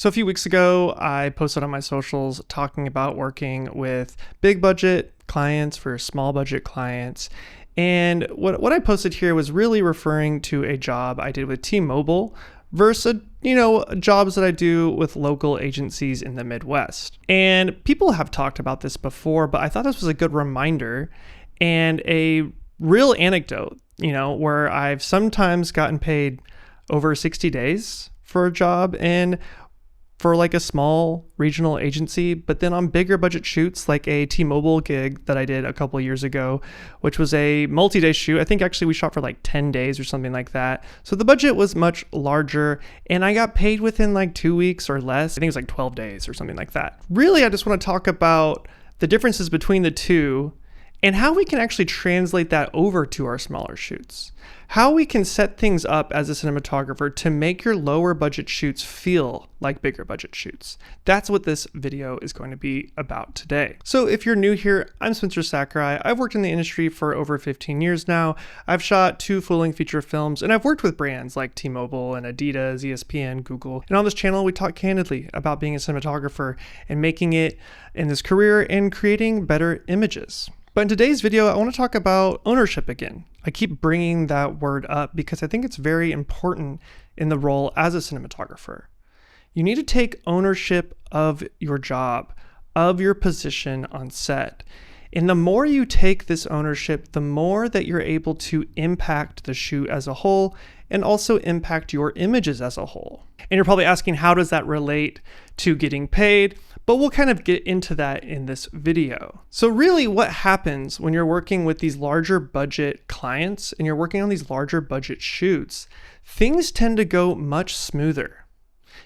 So a few weeks ago, I posted on my socials talking about working with big budget clients for small budget clients. And what I posted here was really referring to a job I did with T-Mobile versus, jobs that I do with local agencies in the Midwest. And people have talked about this before, but I thought this was a good reminder and a real anecdote, where I've sometimes gotten paid over 60 days for a job and for like a small regional agency, but then on bigger budget shoots like a T-Mobile gig that I did a couple of years ago, which was a multi-day shoot. I think actually we shot for like 10 days or something like that. So the budget was much larger and I got paid within like 2 weeks or less. I think it was like 12 days or something like that. Really, I just want to talk about the differences between the two and how we can actually translate that over to our smaller shoots. How we can set things up as a cinematographer to make your lower budget shoots feel like bigger budget shoots. That's what this video is going to be about today. So if you're new here, I'm Spencer Sakurai. I've worked in the industry for over 15 years now. I've shot 2 full-length feature films, and I've worked with brands like T-Mobile and Adidas, ESPN, Google. And on this channel, we talk candidly about being a cinematographer and making it in this career and creating better images. But in today's video, I want to talk about ownership again. I keep bringing that word up because I think it's very important in the role as a cinematographer. You need to take ownership of your job, of your position on set. And the more you take this ownership, the more that you're able to impact the shoot as a whole and also impact your images as a whole. And you're probably asking, how does that relate to getting paid? But we'll kind of get into that in this video. So really what happens when you're working with these larger budget clients and you're working on these larger budget shoots, things tend to go much smoother.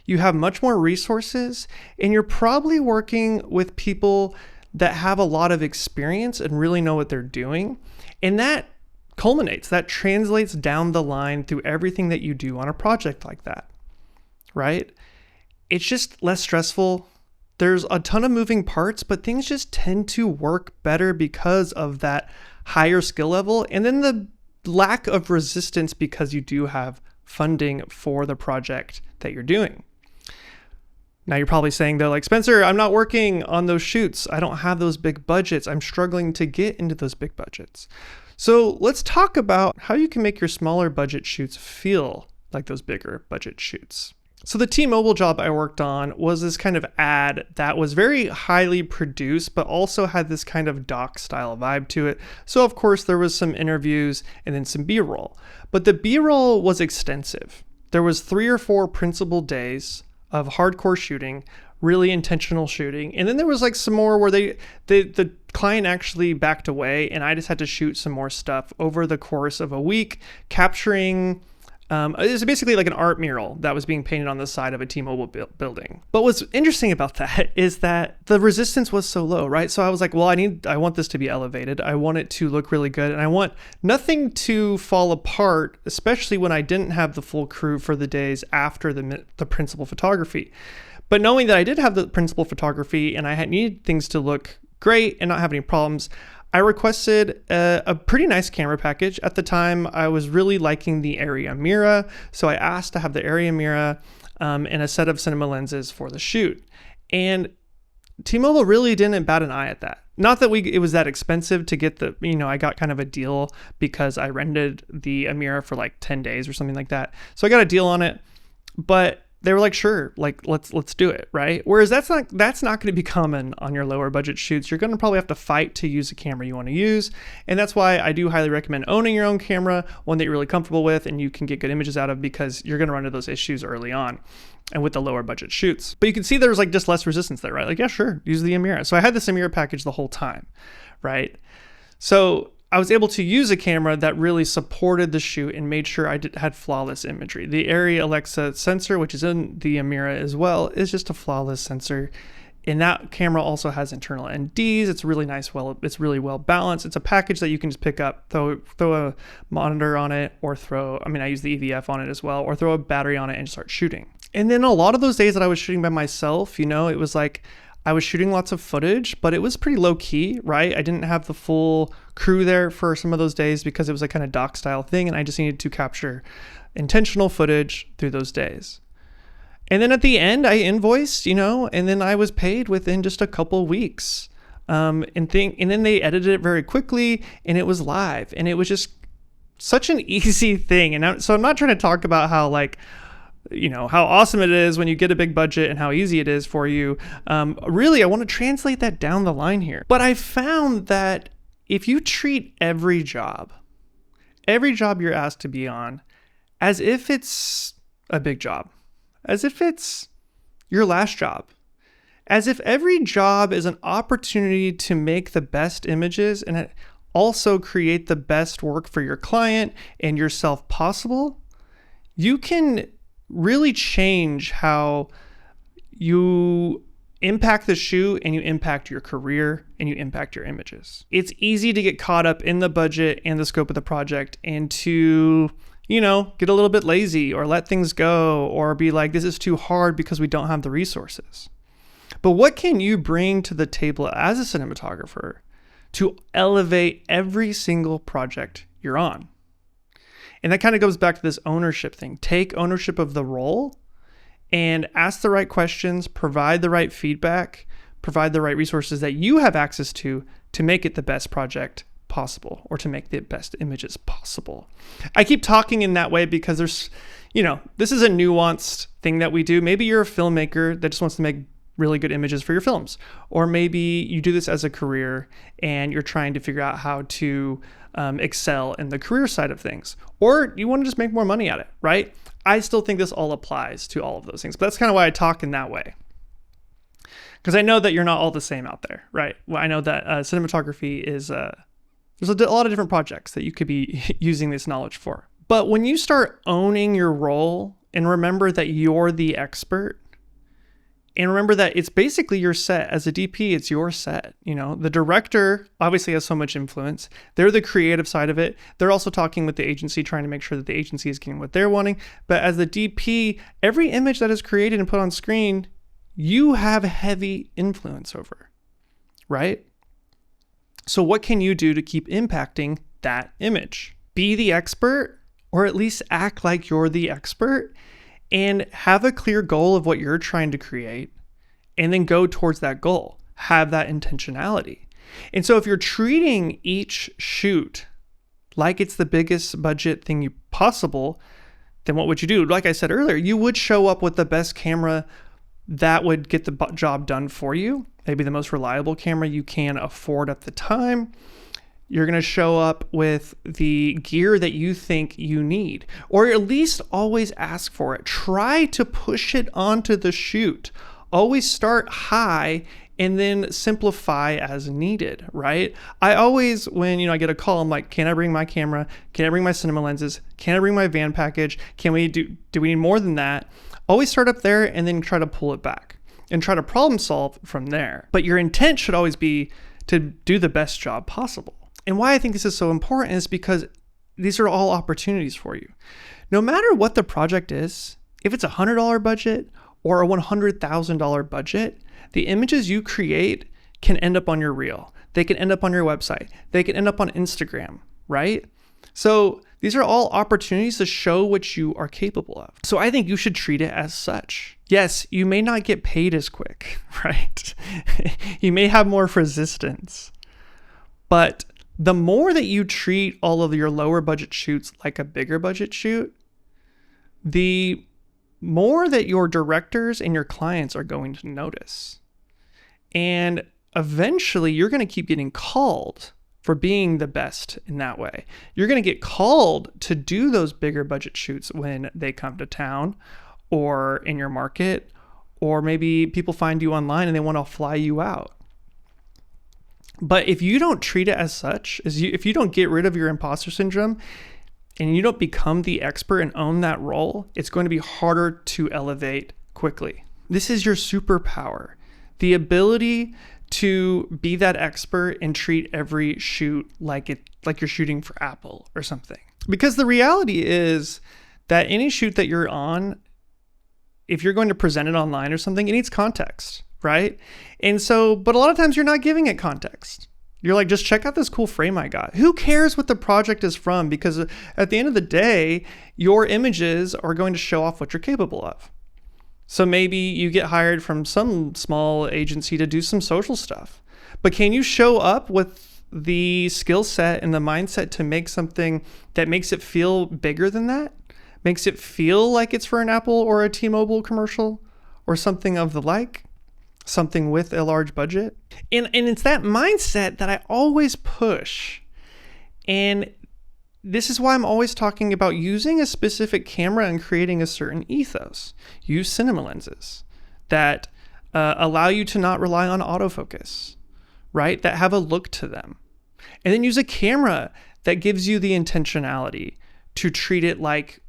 You have much more resources and you're probably working with people that have a lot of experience and really know what they're doing. And that culminates, that translates down the line through everything that you do on a project like that, right? It's just less stressful. There's a ton of moving parts, but things just tend to work better because of that higher skill level. And then the lack of resistance because you do have funding for the project that you're doing. Now you're probably saying though, like, Spencer, I'm not working on those shoots. I don't have those big budgets. I'm struggling to get into those big budgets. So let's talk about how you can make your smaller budget shoots feel like those bigger budget shoots. So the T-Mobile job I worked on was this kind of ad that was very highly produced, but also had this kind of doc style vibe to it. So of course there was some interviews and then some B-roll, but the B-roll was extensive. There was 3 or 4 principal days of hardcore shooting, really intentional shooting. And then there was like some more where the client actually backed away and I just had to shoot some more stuff over the course of a week, capturing it's basically like an art mural that was being painted on the side of a T-Mobile building. But what's interesting about that is that the resistance was so low, right? So I was like, well, I want this to be elevated. I want it to look really good. And I want nothing to fall apart, especially when I didn't have the full crew for the days after the principal photography. But knowing that I did have the principal photography and I needed things to look great and not have any problems, I requested a pretty nice camera package. At the time, I was really liking the Area Mira, so I asked to have the Area Mira and a set of cinema lenses for the shoot. And T-Mobile really didn't bat an eye at that. Not that it was that expensive to get I got kind of a deal because I rented the Amira for like 10 days or something like that. So I got a deal on it, but they were like, sure, like let's do it, right? Whereas that's not going to be common on your lower budget shoots. You're going to probably have to fight to use a camera you want to use. And that's why I do highly recommend owning your own camera, one that you're really comfortable with and you can get good images out of, because you're going to run into those issues early on and with the lower budget shoots. But you can see there's like just less resistance there, right? Like, yeah, sure, use the Amira. So I had this Amira package the whole time, right? So I was able to use a camera that really supported the shoot and made sure I had flawless imagery. The Arri Alexa sensor, which is in the Amira as well, is just a flawless sensor. And that camera also has internal NDs. It's really nice. It's really well balanced. It's a package that you can just pick up, throw a monitor on it, or I use the EVF on it as well, or throw a battery on it and start shooting. And then a lot of those days that I was shooting by myself, it was like I was shooting lots of footage, but it was pretty low key, right? I didn't have the full crew there for some of those days because it was a kind of doc style thing, and I just needed to capture intentional footage through those days. And then at the end, I invoiced, and then I was paid within just a couple weeks. And then they edited it very quickly, and it was live, and it was just such an easy thing. And so I'm not trying to talk about how how awesome it is when you get a big budget and how easy it is for you. Really, I want to translate that down the line here. But I found that if you treat every job you're asked to be on, as if it's a big job, as if it's your last job, as if every job is an opportunity to make the best images and also create the best work for your client and yourself possible, you can really change how you impact the shoot and you impact your career and you impact your images. It's easy to get caught up in the budget and the scope of the project and to, get a little bit lazy or let things go or be like, this is too hard because we don't have the resources. But what can you bring to the table as a cinematographer to elevate every single project you're on? And that kind of goes back to this ownership thing. Take ownership of the role and ask the right questions, provide the right feedback, provide the right resources that you have access to make it the best project possible or to make the best images possible. I keep talking in that way because there's, this is a nuanced thing that we do. Maybe you're a filmmaker that just wants to make really good images for your films. Or maybe you do this as a career and you're trying to figure out how to excel in the career side of things. Or you want to just make more money at it, right? I still think this all applies to all of those things. But that's kind of why I talk in that way. Because I know that you're not all the same out there, right? Well, I know that cinematography is, there's a lot of different projects that you could be using this knowledge for. But when you start owning your role and remember that you're the expert, and remember that it's basically your set. As a DP, it's your set. The director obviously has so much influence. They're the creative side of it. They're also talking with the agency, trying to make sure that the agency is getting what they're wanting. But as the DP, every image that is created and put on screen, you have heavy influence over, right? So what can you do to keep impacting that image? Be the expert, or at least act like you're the expert, and have a clear goal of what you're trying to create, and then go towards that goal. Have that intentionality. And so if you're treating each shoot like it's the biggest budget thing possible, then what would you do? Like I said earlier, you would show up with the best camera that would get the job done for you, maybe the most reliable camera you can afford at the time. You're going to show up with the gear that you think you need, or at least always ask for it. Try to push it onto the shoot. Always start high and then simplify as needed, right? I always, when I get a call, I'm like, can I bring my camera? Can I bring my cinema lenses? Can I bring my van package? Do we need more than that? Always start up there and then try to pull it back and try to problem solve from there. But your intent should always be to do the best job possible. And why I think this is so important is because these are all opportunities for you. No matter what the project is, if it's a $100 budget or a $100,000 budget, the images you create can end up on your reel. They can end up on your website. They can end up on Instagram, right? So these are all opportunities to show what you are capable of. So I think you should treat it as such. Yes, you may not get paid as quick, right? You may have more resistance, but the more that you treat all of your lower budget shoots like a bigger budget shoot, the more that your directors and your clients are going to notice. And eventually you're going to keep getting called for being the best in that way. You're going to get called to do those bigger budget shoots when they come to town or in your market, or maybe people find you online and they want to fly you out. But if you don't treat it as such, if you don't get rid of your imposter syndrome and you don't become the expert and own that role, it's going to be harder to elevate quickly. This is your superpower. The ability to be that expert and treat every shoot like you're shooting for Apple or something. Because the reality is that any shoot that you're on, if you're going to present it online or something, it needs context, right? And so, but a lot of times you're not giving it context. You're like, just check out this cool frame I got. Who cares what the project is from? Because at the end of the day, your images are going to show off what you're capable of. So maybe you get hired from some small agency to do some social stuff. But can you show up with the skill set and the mindset to make something that makes it feel bigger than that? Makes it feel like it's for an Apple or a T-Mobile commercial or something of the like? Something with a large budget? And it's that mindset that I always push. And this is why I'm always talking about using a specific camera and creating a certain ethos. Use cinema lenses that allow you to not rely on autofocus, right? That have a look to them. And then use a camera that gives you the intentionality to treat it like,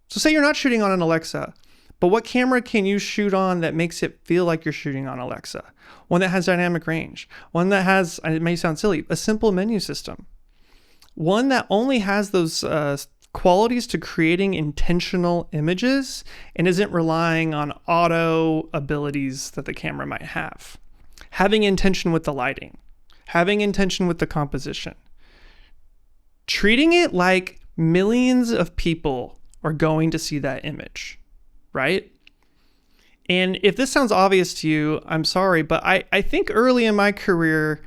so say you're not shooting on an Alexa, but what camera can you shoot on that makes it feel like you're shooting on Alexa? One that has dynamic range, one that has, it may sound silly, a simple menu system. One that only has those qualities to creating intentional images and isn't relying on auto abilities that the camera might have. Having intention with the lighting, having intention with the composition, treating it like millions of people are going to see that image, right? And if this sounds obvious to you, I'm sorry, but I think early in my career,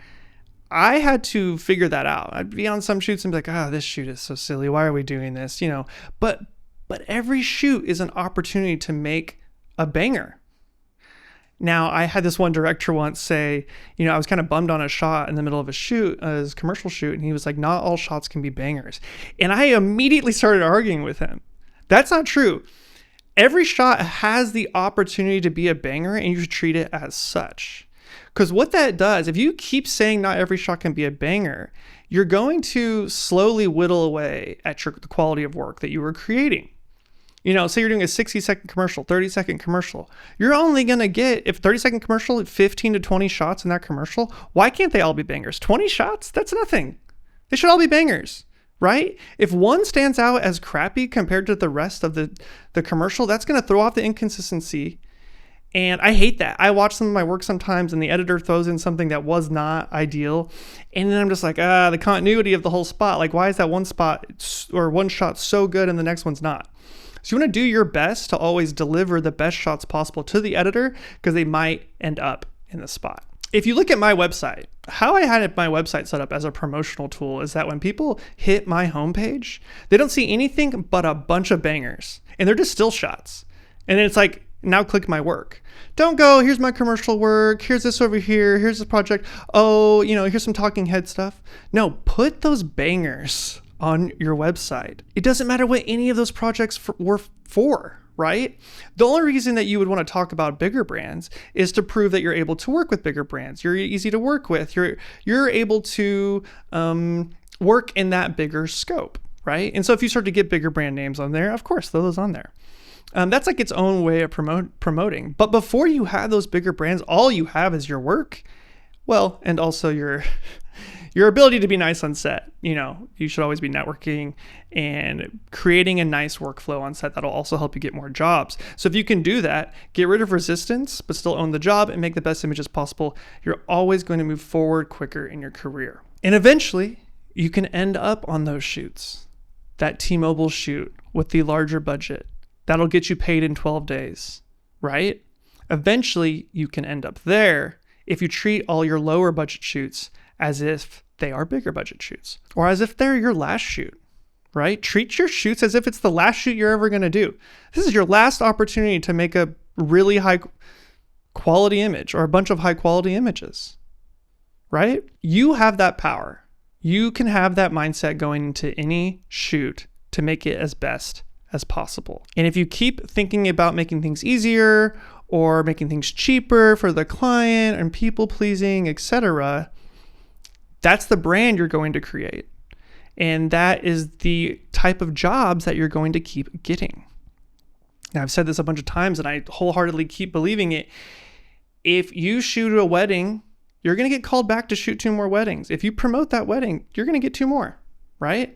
I had to figure that out. I'd be on some shoots and be like, oh, this shoot is so silly. Why are we doing this? But every shoot is an opportunity to make a banger. Now, I had this one director once say, I was kind of bummed on a shot in the middle of a shoot, a commercial shoot, and he was like, not all shots can be bangers. And I immediately started arguing with him. That's not true. Every shot has the opportunity to be a banger, and you should treat it as such. Because what that does, if you keep saying not every shot can be a banger, you're going to slowly whittle away at the quality of work that you were creating. Say you're doing a 60-second commercial, 30-second commercial. You're only going to get, if 30-second commercial, 15 to 20 shots in that commercial. Why can't they all be bangers? 20 shots? That's nothing. They should all be bangers, right? If one stands out as crappy compared to the rest of the commercial, that's going to throw off the inconsistency. And I hate that. I watch some of my work sometimes and the editor throws in something that was not ideal. And then I'm just like, the continuity of the whole spot. Like, why is that one spot or one shot so good and the next one's not? So you want to do your best to always deliver the best shots possible to the editor because they might end up in the spot. If you look at my website, how I had my website set up as a promotional tool is that when people hit my homepage, they don't see anything but a bunch of bangers. And they're just still shots. And then it's like, now click my work. Don't go, here's my commercial work, here's this over here, here's the project. Oh, here's some talking head stuff. No, put those bangers on your website. It doesn't matter what any of those projects were for, right? The only reason that you would want to talk about bigger brands is to prove that you're able to work with bigger brands. You're easy to work with. You're able to work in that bigger scope, right? And so if you start to get bigger brand names on there, of course, throw those on there. That's like its own way of promoting. But before you have those bigger brands, all you have is your work. Well, and also your ability to be nice on set. You should always be networking and creating a nice workflow on set that'll also help you get more jobs. So if you can do that, get rid of resistance, but still own the job and make the best images possible, you're always going to move forward quicker in your career. And eventually, you can end up on those shoots. That T-Mobile shoot with the larger budget. That'll get you paid in 12 days, right? Eventually, you can end up there if you treat all your lower budget shoots as if they are bigger budget shoots or as if they're your last shoot, right? Treat your shoots as if it's the last shoot you're ever going to do. This is your last opportunity to make a really high quality image or a bunch of high quality images, right? You have that power. You can have that mindset going into any shoot to make it as best as possible. And if you keep thinking about making things easier or making things cheaper for the client and people pleasing, etc., that's the brand you're going to create. And that is the type of jobs that you're going to keep getting. Now, I've said this a bunch of times and I wholeheartedly keep believing it. If you shoot a wedding, you're going to get called back to shoot 2 more weddings. If you promote that wedding, you're going to get 2 more, right?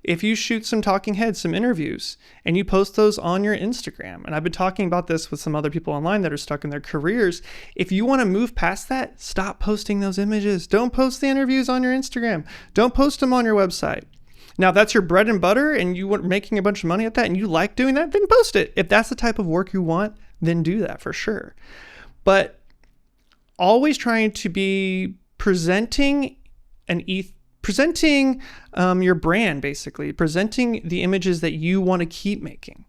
If you shoot some talking heads, some interviews, and you post those on your Instagram, and I've been talking about this with some other people online that are stuck in their careers, if you want to move past that, stop posting those images. Don't post the interviews on your Instagram. Don't post them on your website. Now, if that's your bread and butter and you were making a bunch of money at that and you like doing that, then post it. If that's the type of work you want, then do that for sure. But always trying to be presenting your brand, basically presenting the images that you want to keep making,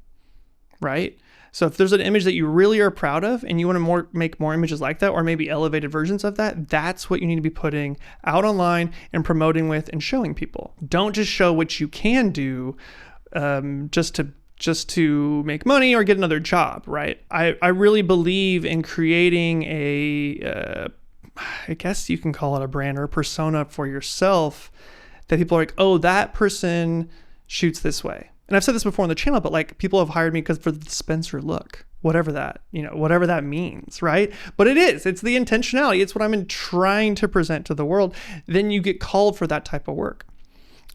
right? So if there's an image that you really are proud of and you want to make more images like that, or maybe elevated versions of that, that's what you need to be putting out online and promoting with and showing people. Don't just show what you can do just to make money or get another job, right? I really believe in creating I guess you can call it a brand or a persona for yourself that people are like, oh, that person shoots this way. And I've said this before on the channel, but like people have hired me for the Spencer look, whatever that means, right? But it's the intentionality. It's what I'm trying to present to the world. Then you get called for that type of work.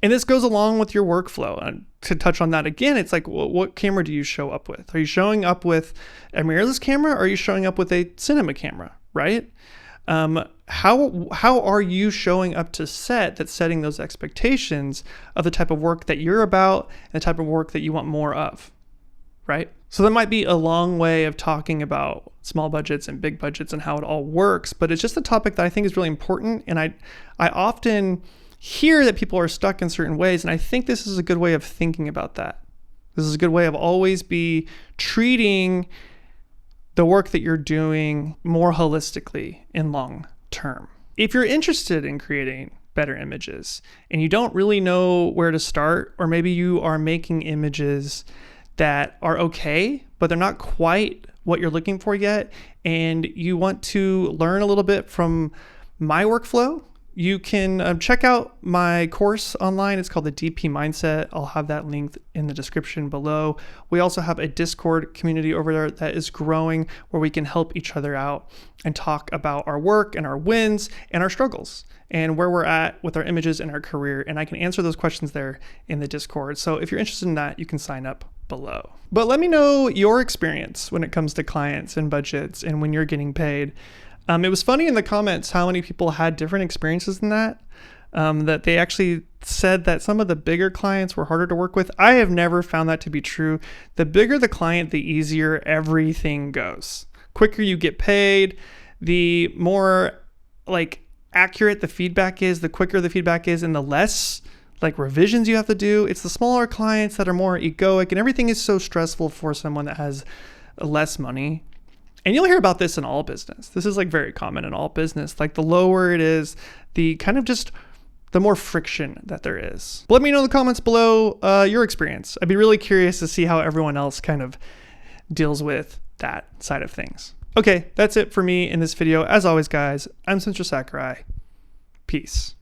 And this goes along with your workflow. And to touch on that again, it's like, what camera do you show up with? Are you showing up with a mirrorless camera, or are you showing up with a cinema camera, right? How are you showing up to set that's setting those expectations of the type of work that you're about and the type of work that you want more of, right? So that might be a long way of talking about small budgets and big budgets and how it all works, but it's just a topic that I think is really important. And I often hear that people are stuck in certain ways, and I think this is a good way of thinking about that. This is a good way of always be treating the work that you're doing more holistically in long term. If you're interested in creating better images and you don't really know where to start, or maybe you are making images that are okay, but they're not quite what you're looking for yet, and you want to learn a little bit from my workflow, you can check out my course online. It's called the DP Mindset. I'll have that linked in the description below. We also have a Discord community over there that is growing, where we can help each other out and talk about our work and our wins and our struggles and where we're at with our images and our career. And I can answer those questions there in the Discord. So if you're interested in that, you can sign up below. But let me know your experience when it comes to clients and budgets and when you're getting paid. It was funny in the comments how many people had different experiences in that they actually said that some of the bigger clients were harder to work with. I have never found that to be true. The bigger the client, the easier everything goes. Quicker you get paid, the more accurate the feedback is, the quicker the feedback is, and the less revisions you have to do. It's the smaller clients that are more egoic, and everything is so stressful for someone that has less money. And you'll hear about this in all business. This is very common in all business. The lower it is, the kind of just the more friction that there is. Let me know in the comments below your experience. I'd be really curious to see how everyone else kind of deals with that side of things. Okay, that's it for me in this video. As always, guys, I'm Spencer Sakurai. Peace.